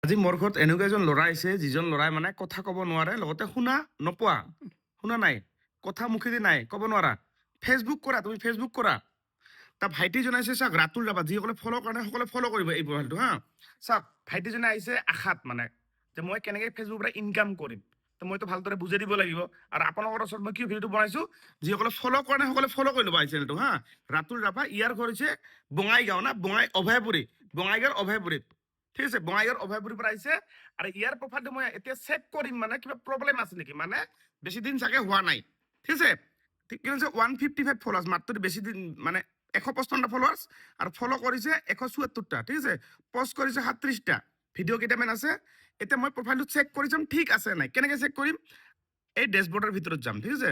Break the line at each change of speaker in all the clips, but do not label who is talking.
আজি মোৰ ঘৰত এনেকুৱা এজন ল'ৰা আহিছে যিজন ল'ৰাই মানে কথা ক'ব নোৱাৰে লগতে শুনা নোপোৱা শুনা নাই কথা মুখেদি নাই ক'ব নোৱাৰা ফেচবুক কৰা তুমি ফেচবুক কৰা তাৰ ভাইটি জনাইছে চাওক ৰাতুল ৰাভা যিসকলে ফ'ল' কাৰণে সকলোৱে ফ'ল' কৰিব এই প্ৰফাইলটো হা চাওক ভাইটিজনে আহিছে আশাত মানে যে মই কেনেকৈ ফেচবুকৰ পৰা ইনকাম কৰিম তো মইতো ভালদৰে বুজাই দিব লাগিব আৰু আপোনালোকৰ ওচৰত মই কি ভিডিঅ'টো বনাইছো যিসকলে ফ'ল' কৰা নাই সকলোৱে ফ'ল' কৰি ল'ব এই চেনেলটো হা ৰাতুল ৰাভা ইয়াৰ ঘৰ হৈছে বঙাইগাঁও না অভয়পুৰী বঙাইগাঁৱৰ অভয়পুৰীত ঠিক আছে বঙাইগাঁৱৰ অভয়পুৰীৰ পৰা আহিছে আৰু ইয়াৰ প্ৰফাইলটো মই এতিয়া চেক কৰিম মানে কিবা প্ৰব্লেম আছে নেকি মানে বেছি দিন চাগে হোৱা নাই ঠিক আছে ঠিক আছে 155 ফলোৱাৰ্ছ মাত্ৰ বেছি দিন মানে 155টা ফলোৱাৰ্ছ আৰু ফলো কৰিছে 174টা ঠিক আছে পোষ্ট কৰিছে 37টা ভিডিঅ' কেইটামান আছে এতিয়া মই প্ৰফাইলটো চেক কৰি যাম ঠিক আছে নাই কেনেকৈ চেক কৰিম এই ডেছবৰ্ডৰ ভিতৰত যাম ঠিক আছে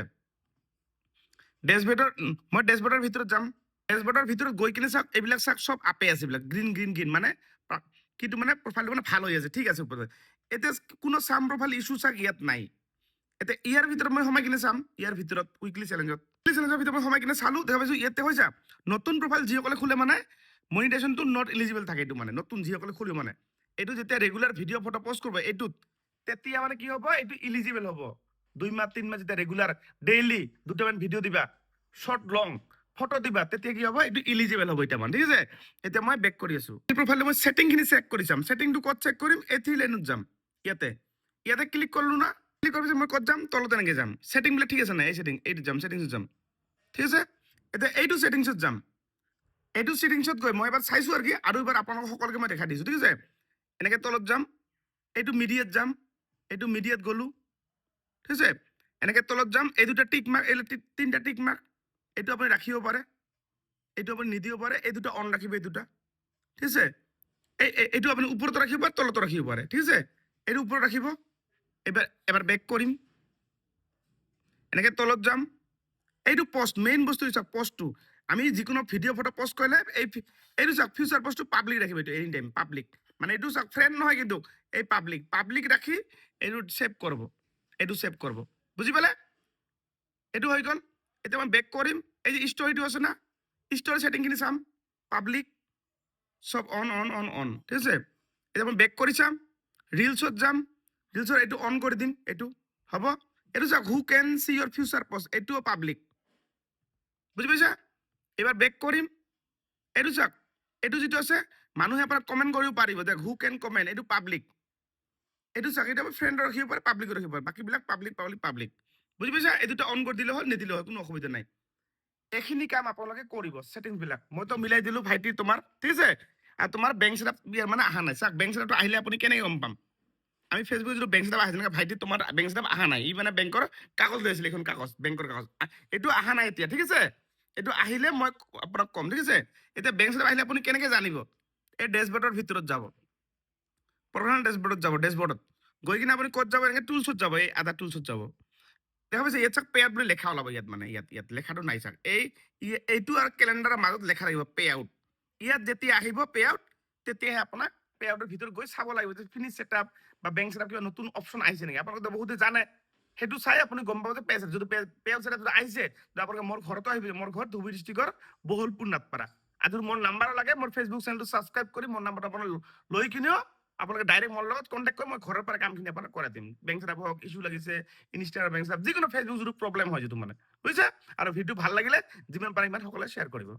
মই ডেছবৰ্ডৰ ভিতৰত যাম ডেছবৰ্ডৰ ভিতৰত গৈ কিনে চাওক এইবিলাক চাওক চব আপে আছে এইবিলাক গ্ৰীণ গ্ৰীণ গ্ৰীণ মানে কিন্তু মানে প্ৰফাইলটো মানে ভাল হৈ আছে ঠিক আছে এতিয়া কোনো চাম প্ৰফাইল ইছ্যু চাওক ইয়াত নাই এতিয়া ইয়াৰ ভিতৰত মই সোমাই কিনে চাম ইয়াৰ ভিতৰত উইকলি চেলেঞ্জৰ ভিতৰত মই সোমাই কিনে চালো দেখা পাইছো ইয়াতে হৈ যা নতুন প্ৰফাইল যিসকলে খোলে মানে মনিটাইজেশ্যনটো নট এলিজিবল থাকে এইটো মানে নতুন যিসকলে খোলে মানে এইটো যেতিয়া ৰেগুলাৰ ভিডিঅ' ফটো পোষ্ট কৰিব এইটোত তেতিয়া মানে কি হ'ব এইটো ইলিজিবল হ'ব 2 মাহ 3 মাহ যেতিয়া ৰেগুলাৰ ডেইলি দুটামান ভিডিঅ' দিবা শৰ্ট লং ফটো দিবা তেতিয়া কি হ'ব এইটো ইলিজিবল হ'ব এটা মান ঠিক আছে এতিয়া মই বেক কৰি আছো এই প্ৰফাইলটো মই সেটিংখিনি চেক কৰি চাম সেটিংটো ক'ত চেক কৰিম এই থ্ৰী লাইনত যাম ইয়াতে ক্লিক কৰিলো না ক্লিক কৰাৰ পিছত মই ক'ত যাম তলত এনেকৈ যাম সেটিংবিলাক ঠিক আছে নাই এই এইটো যাম সেটিংছত যাম ঠিক আছে এতিয়া এইটো সেটিংছত যাম এইটো সেটিংছত গৈ মই এবাৰ চাইছো আৰু এবাৰ আপোনালোকক সকলোকে মই দেখাই দিছো ঠিক আছে এনেকৈ তলত যাম এইটো মিডিয়াত যাম এইটো মিডিয়াত গ'লো ঠিক আছে এনেকৈ তলত যাম এই দুটা টিক মাৰ্ক এই তিনিটা টিক মাৰ্ক এইটো আপুনি ৰাখিব পাৰে এইটো আপুনি নিদিব পাৰে এই দুটা অন ৰাখিব এই দুটা ঠিক আছে এইটো আপুনি ওপৰতো ৰাখিব পাৰে তলতো ৰাখিব পাৰে ঠিক আছে এইটো ওপৰত ৰাখিব এবাৰ বেক কৰিম এনেকৈ তলত যাম এইটো পোষ্ট মেইন বস্তু চাওক পোষ্টটো আমি যিকোনো ভিডিঅ' ফটো পোষ্ট কৰিলে এইটো চাওক ফিউচাৰ পোষ্টটো পাব্লিক ৰাখিব এইটো এনি টাইম পাব্লিক মানে এইটো চাওক ফ্ৰেণ্ড নহয় কিন্তু এই পাব্লিক ৰাখি এইটো ছেভ কৰিব বুজি পালে এইটো হৈ গ'ল এতিয়া মই বেক কৰিম এই যে ষ্টৰিটো আছে না ষ্টৰি ছেটিংখিনি চাম পাব্লিক সব অন ঠিক আছে এতিয়া মই বেক কৰি চাম ৰিলছত যাম ৰিলছৰ এইটো অন কৰি দিম এইটো হ'ব এইটো চাওক হু কেন চি ইয়ৰ ফিউচাৰ পোষ্ট এইটোও পাব্লিক বুজি পাইছা এবাৰ বেক কৰিম এইটো চাওক এইটো যিটো আছে মানুহে আপোনাক কমেণ্ট কৰিব পাৰিব দেখ হু কেন কমেণ্ট এইটো পাব্লিক এইটো চাওক এইটো ফ্ৰেণ্ড ৰাখিব পাৰে পাব্লিক ৰাখিব পাৰে বাকীবিলাক পাব্লিক বুজি পাইছা এই দুটা অন কৰি দিলে হ'ল নিদিলে হ'ল কোনো অসুবিধা নাই এইখিনি কাম আপোনালোকে কৰিব সেটিংছবিলাক মইতো মিলাই দিলোঁ ভাইটি তোমাৰ ঠিক আছে আৰু তোমাৰ বেংক ছেটআপ মানে অহা নাই চাওক বেংক ছেটআপটো আহিলে আপুনি কেনেকৈ গম পাম আমি ফেচবুকত যিটো বেংক ছেটআপ আহিছে ভাইটি তোমাৰ বেংক ছেটআপ অহা নাই ই মানে বেংকৰ কাগজ লৈ আছিলে এখন কাগজ বেংকৰ কাগজ এইটো অহা নাই এতিয়া ঠিক আছে এইটো আহিলে মই আপোনাক কম ঠিক আছে এতিয়া বেংক ছেটআপ আহিলে আপুনি কেনেকৈ জানিব এই ডেছবৰ্ডৰ ভিতৰত যাব প্ৰধান ডেছবৰ্ডত গৈ কিনে আপুনি ক'ত যাব এনেকৈ টুলছত যাব এই আদা টুলছত যাব দেখা পাইছে ইয়াত চাওক পে আউট বুলি লেখা ওলাব ইয়াত মানে ইয়াত লেখাটো নাই চাওক এইটো আৰু কেলেণ্ডাৰৰ মাজত লেখা লাগিব পে আউট ইয়াত যেতিয়া আহিব পে আউট তেতিয়াহে আপোনাক পে আউটৰ ভিতৰত গৈ চাব লাগিব যে ফিনিছ ছেটআপ বা বেংক ছেটআপ কিবা নতুন অপশ্যন আহিছে নেকি আপোনালোকে বহুতে জানে সেইটো চাই আপুনি গম পাব যে যদি পে আউট ছেটআপ আহিছে আপোনালোকে মোৰ ঘৰতো আহিব মোৰ ঘৰ ধুবুৰী ডিষ্ট্ৰিক্টৰ বহলপুৰ নাটপাৰা আৰু মোৰ নাম্বাৰ লাগে মোৰ ফেচবুক চেনেলটো ছাবস্ক্ৰাইব কৰি মোৰ নাম্বাৰটো আপোনাৰ লৈ কিনেও আপোনালোকে ডাইৰেক্ট মোৰ লগত কণ্টেক্ট কৰি মই ঘৰৰ পৰা কামখিনি আপোনাক কৰাই দিম বেংক ছেটআপ হওক ইছ্যু লাগিছে ইনষ্টাগ্ৰাম বেংক ছেটআপ যিকোনো ফেচবুক যিটো প্ৰব্লেম হয় যিটো মানে বুজিছে আৰু ভিডিঅ' ভাল লাগিলে যিমান পাৰে ইমান সকলোৱে শ্বেয়াৰ কৰিব